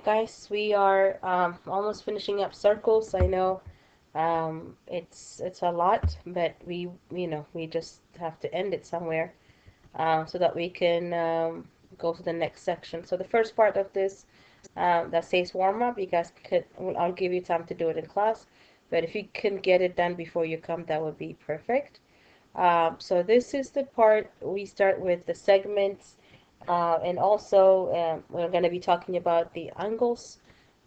guys, we are almost finishing up circles. I know it's a lot, but we just have to end it somewhere so that we can go to the next section. So the first part of this that says warm up, you guys could, well, I'll give you time to do it in class, but if you can get it done before you come, that would be perfect. So this is the part we start with the segments, and also we're going to be talking about the angles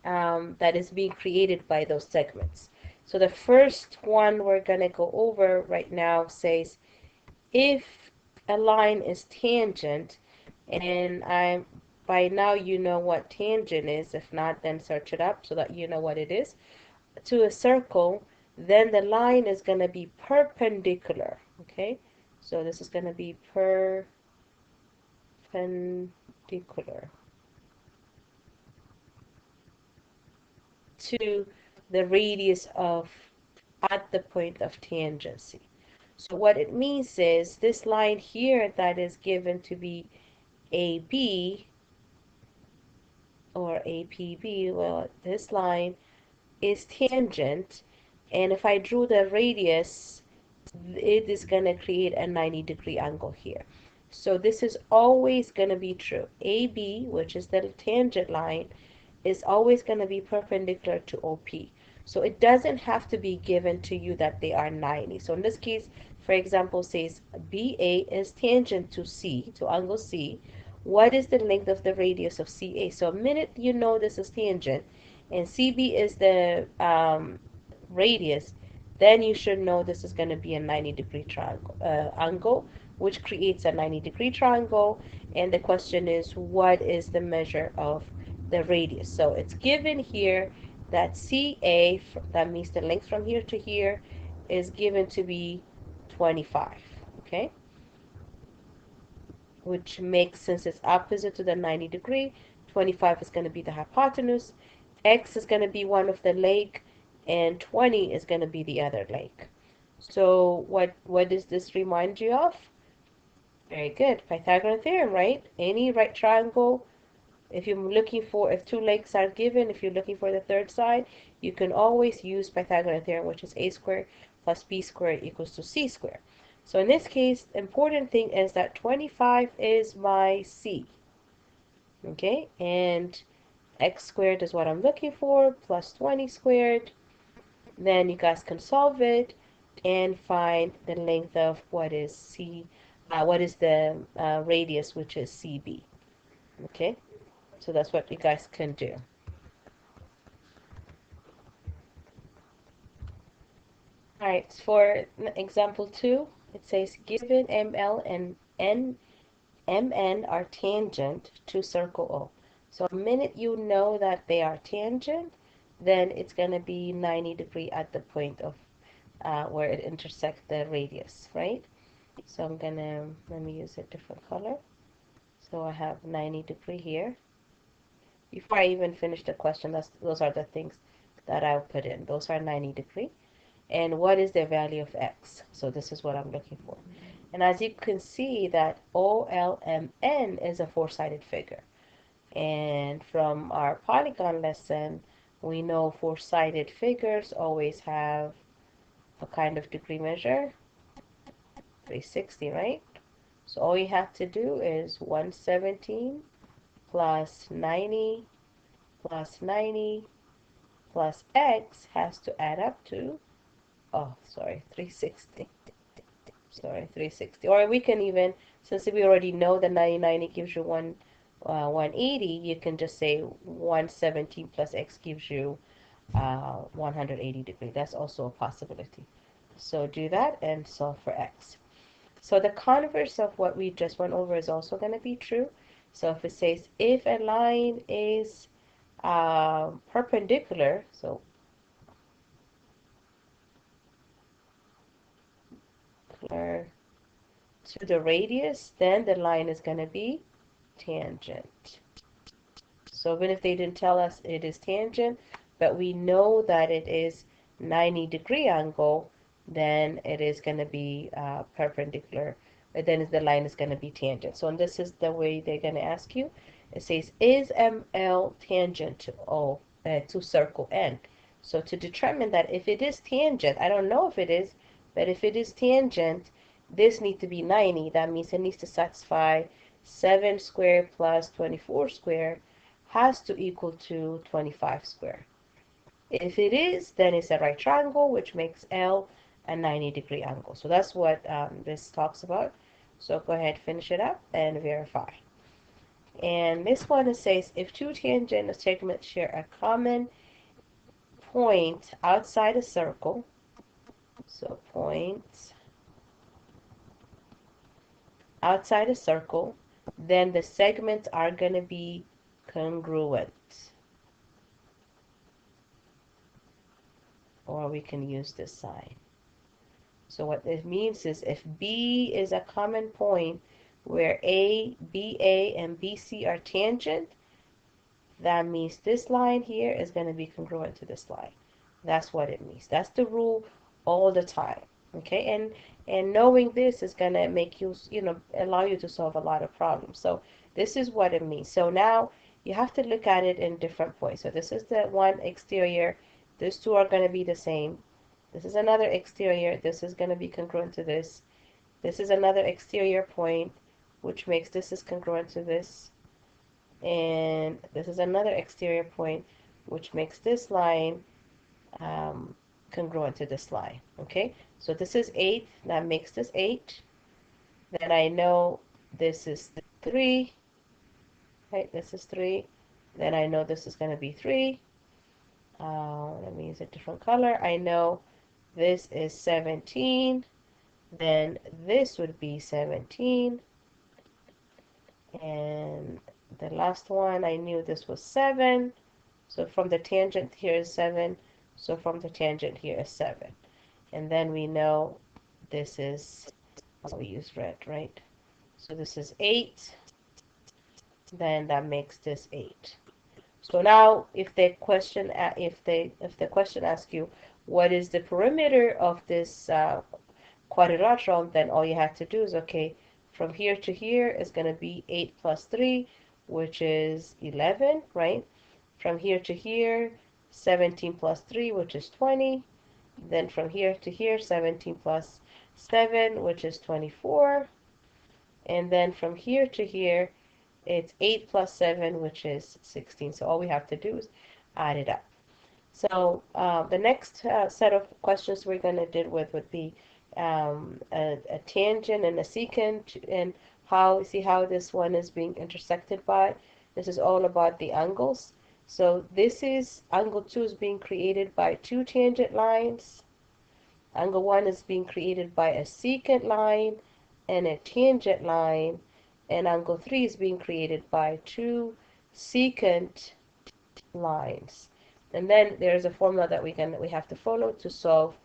that is being created by those segments. So the first one we're going to go over right now says if a line is tangent, and by now you know what tangent is. If not, then search it up so that you know what it is. To a circle, then the line is going to be perpendicular. Okay, so this is going to be perpendicular to the radius of at the point of tangency. So what it means is this line here that is given to be AB or APB, well, this line is tangent, and if I drew the radius, it is going to create a 90-degree angle here. So this is always going to be true. AB, which is the tangent line, is always going to be perpendicular to OP. So it doesn't have to be given to you that they are 90. So in this case, for example, says BA is tangent to C, to angle C. What is the length of the radius of CA? So a minute you know this is tangent and CB is the radius, then you should know this is going to be a 90-degree triangle angle, which creates a 90-degree triangle. And the question is, what is the measure of the radius? So it's given here that CA, that means the length from here to here, is given to be 25. Okay, which makes, since it's opposite to the 90-degree, 25 is going to be the hypotenuse, X is going to be one of the leg, and 20 is going to be the other leg. So what does this remind you of? Very good. Pythagorean theorem, right? Any right triangle, if you're looking for, if two legs are given, if you're looking for the third side, you can always use Pythagorean theorem, which is a squared plus b squared equals to c squared. So in this case, the important thing is that 25 is my c. Okay, and x squared is what I'm looking for, plus 20 squared. Then you guys can solve it and find the length of what is what is the radius, which is CB. Okay, so that's what you guys can do. All right, for example 2, it says given ML and MN are tangent to circle O. So the minute you know that they are tangent, then it's going to be 90-degree at the point of where it intersects the radius, right? So I'm going to, let me use a different color. So I have 90-degree here. Before I even finish the question, those are the things that I'll put in. Those are 90-degree. And what is the value of x? So this is what I'm looking for. And as you can see that OLMN is a four-sided figure. And from our polygon lesson, we know four-sided figures always have a kind of degree measure, 360, right? So all you have to do is 117 plus 90 plus 90 plus x has to add up to, oh, sorry, 360. Sorry, 360. Or we can even, since we already know that 90 gives you 180, you can just say 117 plus x gives you 180 degrees. That's also a possibility. So do that and solve for x. So the converse of what we just went over is also going to be true. So if it says if a line is perpendicular, so to the radius, then the line is going to be tangent. So even if they didn't tell us it is tangent, but we know that it is 90-degree angle, then it is going to be perpendicular. But then the line is going to be tangent. So and this is the way they're going to ask you. It says, is ML tangent to to circle N? So to determine that if it is tangent, I don't know if it is, but if it is tangent, this needs to be 90. That means it needs to satisfy 7 squared plus 24 squared has to equal to 25 squared. If it is, then it's a right triangle, which makes L a 90-degree angle. So that's what this talks about. So go ahead, finish it up, and verify. And this one, it says, if two tangent segments share a common point outside a circle, so point outside a circle, then the segments are going to be congruent. Or we can use this sign. So what this means is if B is a common point where BA, and BC are tangent, that means this line here is going to be congruent to this line. That's what it means. That's the rule all the time. Okay, and knowing this is going to make you, allow you to solve a lot of problems. So this is what it means. So now you have to look at it in different points. So this is the one exterior. These two are going to be the same. This is another exterior. This is going to be congruent to this. This is another exterior point, which makes this is congruent to this. And this is another exterior point, which makes this line congruent to this line. Okay, so this is 8. That makes this 8. Then I know this is 3. Right, this is 3. Then I know this is going to be 3. Let me use a different color. I know this is 17. Then this would be 17. And the last one, I knew this was 7. So from the tangent here is 7. So from the tangent here is 7. And then we know this is, we use red, right? So this is 8. Then that makes this 8. So now if the question asks you what is the perimeter of this quadrilateral, then all you have to do is, okay, from here to here is going to be 8 plus 3, which is 11, right? From here to here, 17 plus 3, which is 20. Then from here to here, 17 plus 7, which is 24. And then from here to here, it's 8 plus 7, which is 16. So all we have to do is add it up. So the next set of questions we're going to deal with would be a tangent and a secant, and see how this one is being intersected by. This is all about the angles. So this is angle 2 is being created by two tangent lines. Angle 1 is being created by a secant line and a tangent line. And angle 3 is being created by two secant lines. And then there's a formula that we have to follow to solve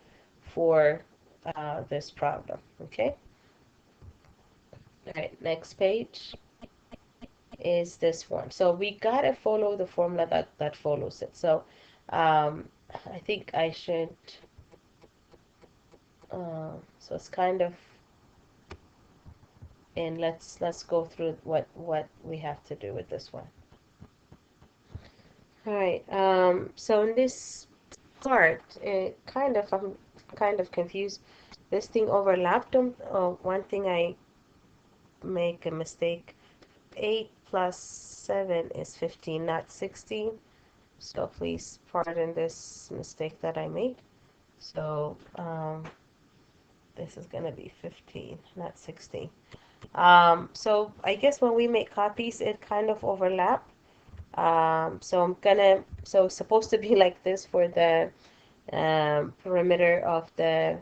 for this problem. Okay. All right. Next page is this one. So we gotta follow the formula that follows it. So I think I should. So it's kind of. And let's go through what we have to do with this one. All right. So in this part, I'm kind of confused. This thing overlapped them. One thing I make a mistake. 8 plus 7 is 15, not 16. So please pardon this mistake that I made. So this is going to be 15, not 16. So I guess when we make copies, it kind of overlap. So it's supposed to be like this for the perimeter of the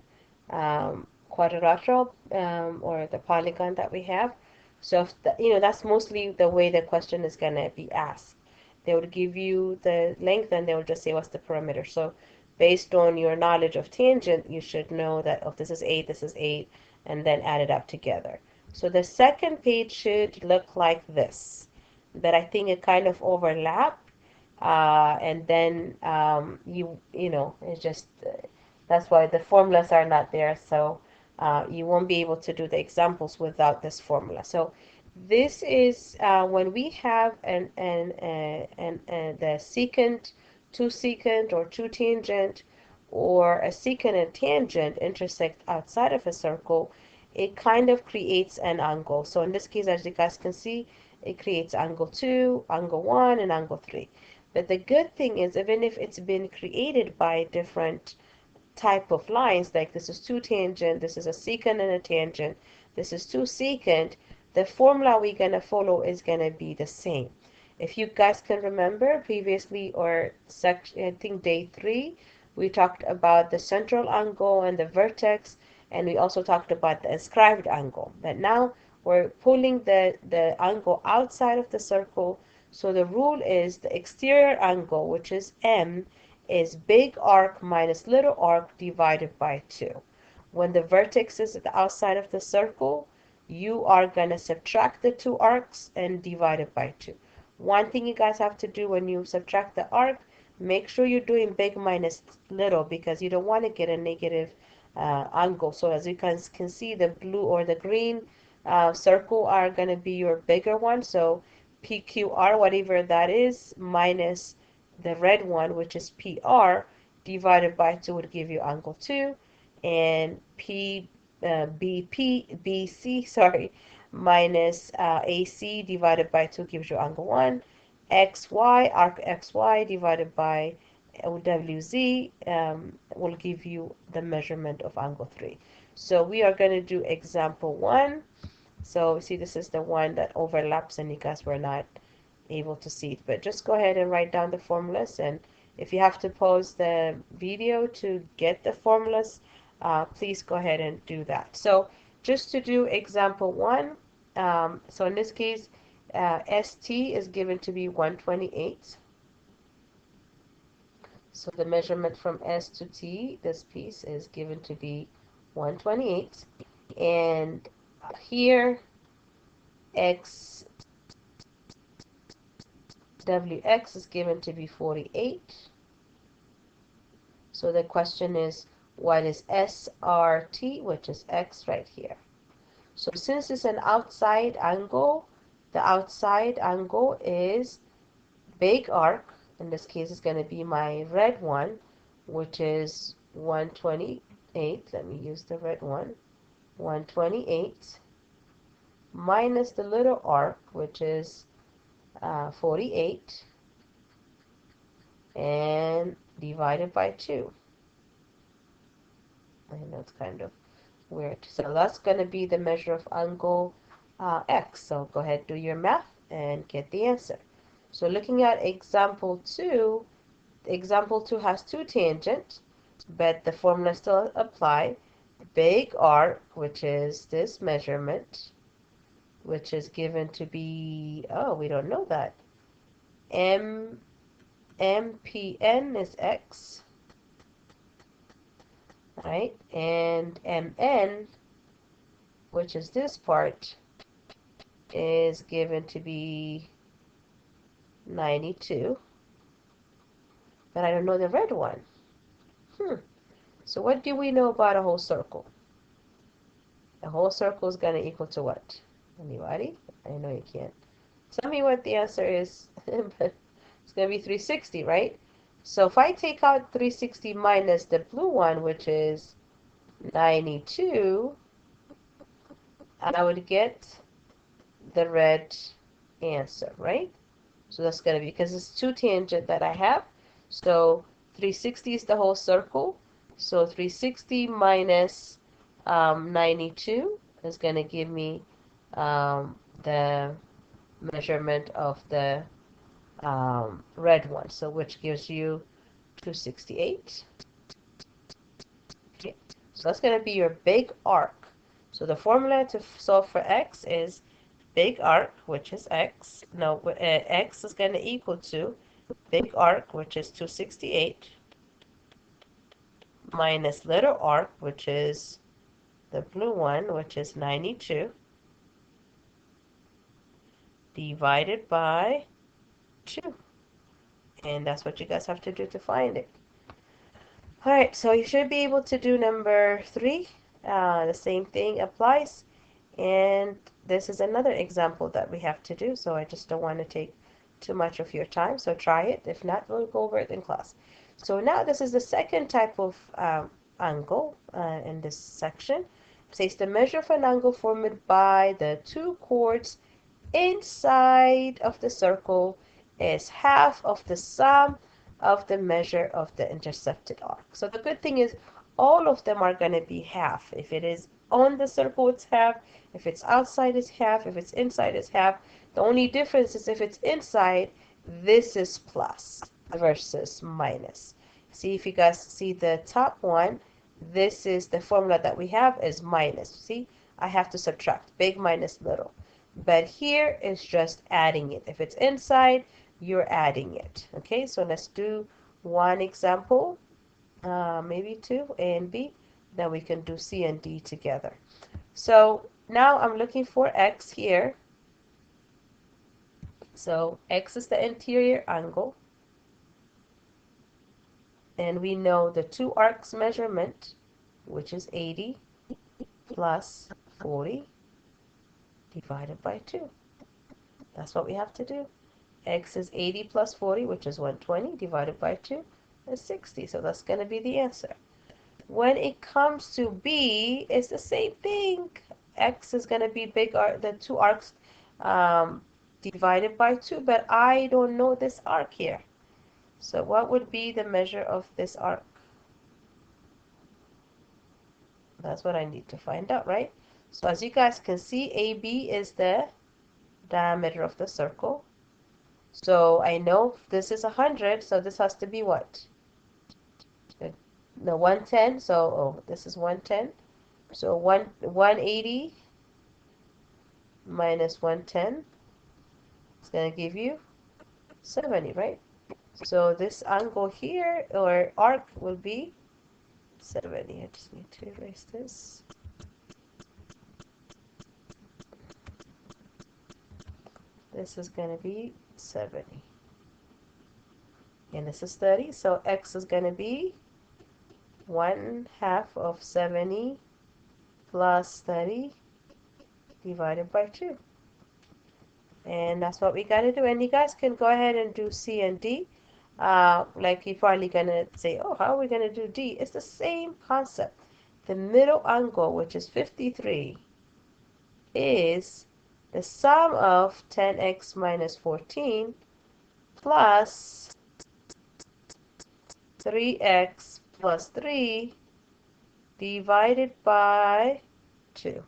quadrilateral or the polygon that we have. So if that's mostly the way the question is going to be asked. They would give you the length and they would just say what's the perimeter. So based on your knowledge of tangent, you should know that if this is 8, this is 8, and then add it up together. So the second page should look like this. That I think it kind of overlap, and then it's just that's why the formulas are not there. So you won't be able to do the examples without this formula. So This is when we have the secant, two secant, or two tangent, or a secant and tangent intersect outside of a circle, it kind of creates an angle. So in this case, as you guys can see, it creates angle 2, angle 1, and angle 3. But the good thing is, even if it's been created by different type of lines, like this is two tangent, this is a secant and a tangent, this is two secant, the formula we're going to follow is going to be the same. If you guys can remember previously, or section, I think day 3, we talked about the central angle and the vertex, and we also talked about the ascribed angle. But now we're pulling the angle outside of the circle. So the rule is the exterior angle, which is M, is big arc minus little arc divided by 2. When the vertex is at the outside of the circle, you are going to subtract the two arcs and divide it by 2. One thing you guys have to do when you subtract the arc, make sure you're doing big minus little, because you don't want to get a negative angle. So as you guys can see, the blue or the green circle are going to be your bigger one. So PQR, whatever that is, minus the red one, which is PR, divided by 2 would give you angle 2, and BC, sorry, minus AC divided by 2 gives you angle 1, XY, arc XY divided by WZ will give you the measurement of angle 3. So we are going to do example 1. So see, this is the one that overlaps and you guys were not able to see it, but just go ahead and write down the formulas, and if you have to pause the video to get the formulas, please go ahead and do that. So just to do example 1, so in this case, ST is given to be 128. So the measurement from S to T, this piece, is given to be 128. And here, X WX is given to be 48. So the question is, what is SRT, which is X right here? So since it's an outside angle, the outside angle is big arc. In this case, it's going to be my red one, which is 128. Let me use the red one. 128 minus the little arc, which is 48, and divided by 2. I know it's kind of weird. So that's going to be the measure of angle X. So go ahead, do your math, and get the answer. So looking at example 2, example 2 has two tangents, but the formula still apply. Big arc, which is this measurement, which is given to be, oh, we don't know that. MPN is X, right? And MN, which is this part, is given to be 92. But I don't know the red one. So what do we know about a whole circle? A whole circle is going to equal to what? Anybody? I know you can't. Tell me what the answer is. But it's going to be 360, right? So if I take out 360 minus the blue one, which is 92, I would get the red answer, right? So that's going to be, because it's two tangent that I have. So 360 is the whole circle. So 360 minus 92 is going to give me the measurement of the red one. So which gives you 268. Okay. So that's going to be your big arc. So the formula to solve for X is big arc, which is X. No, X is going to equal to big arc, which is 268, minus little arc, which is the blue one, which is 92, divided by 2. And that's what you guys have to do to find it. Alright, so you should be able to do number 3. The same thing applies. And this is another example that we have to do, so I just don't want to take too much of your time. So try it. If not, we'll go over it in class. So now this is the second type of angle in this section. It says the measure of an angle formed by the two chords inside of the circle is half of the sum of the measure of the intercepted arc. So the good thing is all of them are going to be half. If it is on the circle, it's half. If it's outside, it's half. If it's inside, it's half. The only difference is if it's inside, this is plus versus minus. See, if you guys see the top one, this is the formula that we have is minus. See, I have to subtract big minus little. But here is just adding it. If it's inside, you're adding it. Okay, so let's do one example, maybe two, A and B. Then we can do C and D together. So now I'm looking for X here. So X is the interior angle. And we know the two arcs measurement, which is 80 plus 40 divided by 2. That's what we have to do. X is 80 plus 40, which is 120, divided by 2 is 60. So that's going to be the answer. When it comes to B, it's the same thing. X is going to be big, the two arcs divided by 2, but I don't know this arc here. So what would be the measure of this arc? That's what I need to find out, right? So as you guys can see, AB is the diameter of the circle. So I know this is 100, so this has to be what? No, 110. So this is 110. So 180 minus 110 is going to give you 70, right? So this angle here, or arc, will be 70. I just need to erase this. This is going to be 70. And this is 30. So X is going to be 1/2 of 70 plus 30 divided by 2. And that's what we got to do. And you guys can go ahead and do C and D. Like you're probably going to say, oh, how are we going to do D? It's the same concept. The middle angle, which is 53, is the sum of 10x minus 14 plus 3x plus 3 divided by 2.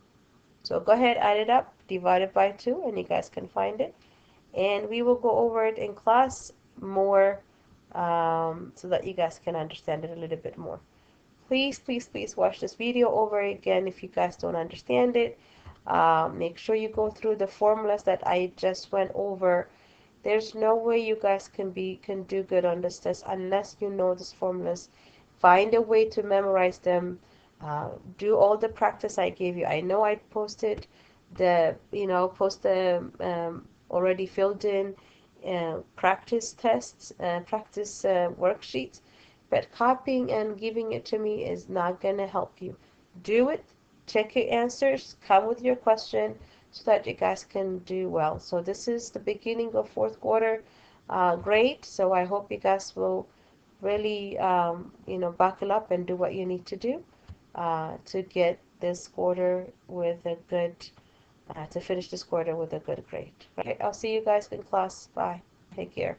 So go ahead, add it up, divide it by 2, and you guys can find it. And we will go over it in class more so that you guys can understand it a little bit more. Please, please, please watch this video over again if you guys don't understand it. Make sure you go through the formulas that I just went over. There's no way you guys can do good on this test unless you know these formulas. Find a way to memorize them. Do all the practice I gave you. I know I posted the already filled in practice tests, practice worksheets, but copying and giving it to me is not going to help you. Do it, check your answers, come with your question so that you guys can do well. So this is the beginning of fourth quarter grade, so I hope you guys will really buckle up and do what you need to do to get this quarter with a good to finish this quarter with a good grade. Right, I'll see you guys in class. Bye. Take care.